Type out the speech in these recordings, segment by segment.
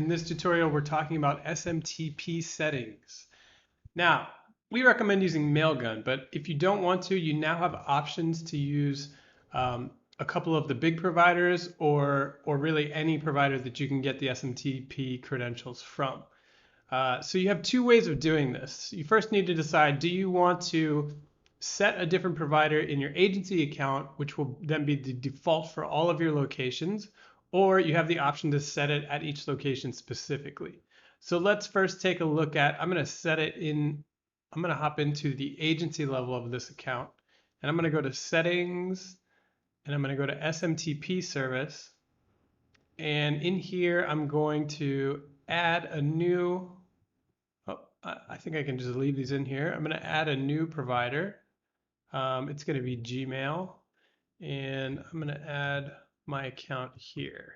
In this tutorial, we're talking about SMTP settings. Now, we recommend using Mailgun, but if you don't want to, you now have options to use a couple of the big providers or really any provider that you can get the SMTP credentials from. So you have two ways of doing this. You first need to decide, do you want to set a different provider in your agency account, which will then be the default for all of your locations, or you have the option to set it at each location specifically. So let's first take a look at, I'm going to hop into the agency level of this account, and I'm going to go to settings, and I'm going to go to SMTP service. And in here, I'm going to add a new, I think I can just leave these in here. I'm going to add a new provider. It's going to be Gmail, and I'm going to add my account here.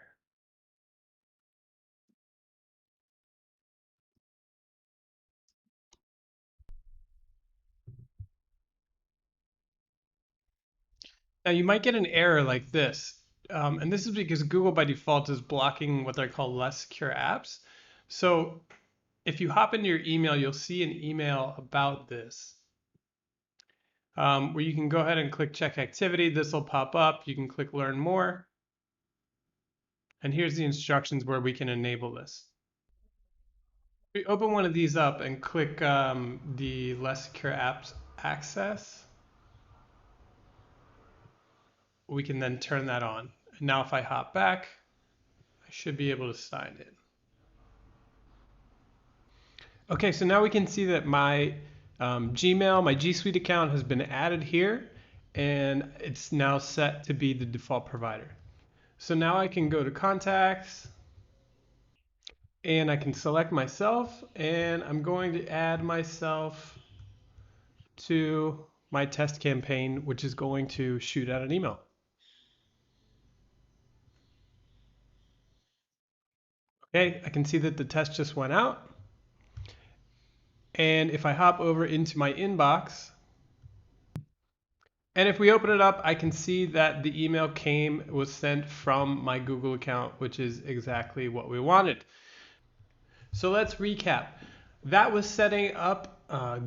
Now you might get an error like this, and this is because Google by default is blocking what they call less secure apps. So if you hop into your email, you'll see an email about this, where you can go ahead and click check activity. This will pop up. You can click learn more. And here's the instructions where we can enable this. We open one of these up and click the less secure apps access. We can then turn that on. And now if I hop back, I should be able to sign in. Okay, so now we can see that my Gmail, my G Suite account has been added here, and it's now set to be the default provider. So now I can go to contacts, and I can select myself, and I'm going to add myself to my test campaign, which is going to shoot out an email. Okay, I can see that the test just went out. And if I hop over into my inbox, and if we open it up, I can see that the email was sent from my Google account, which is exactly what we wanted. So let's recap. That was setting up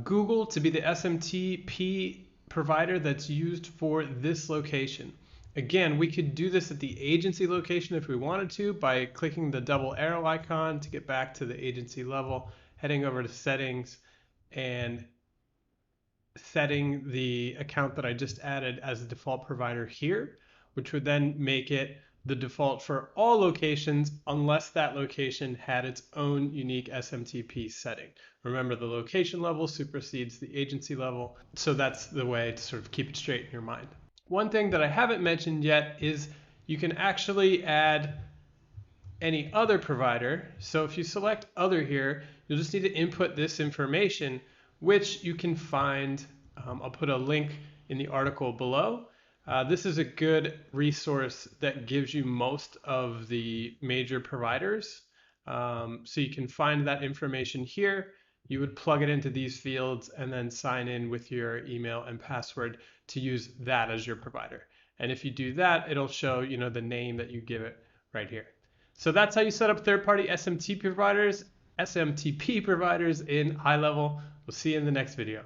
Google to be the SMTP provider that's used for this location. Again, we could do this at the agency location if we wanted to by clicking the double arrow icon to get back to the agency level, heading over to settings and setting the account that I just added as the default provider here, which would then make it the default for all locations unless that location had its own unique SMTP setting. Remember, the location level supersedes the agency level, so that's the way to sort of keep it straight in your mind. One thing that I haven't mentioned yet is you can actually add any other provider. So if you select other here, you'll just need to input this information, which you can find. I'll put a link in the article below. This is a good resource that gives you most of the major providers. So you can find that information here. You would plug it into these fields and then sign in with your email and password to use that as your provider. And if you do that, it'll show the name that you give it right here. So that's how you set up third-party SMTP providers in high level. We'll see you in the next video.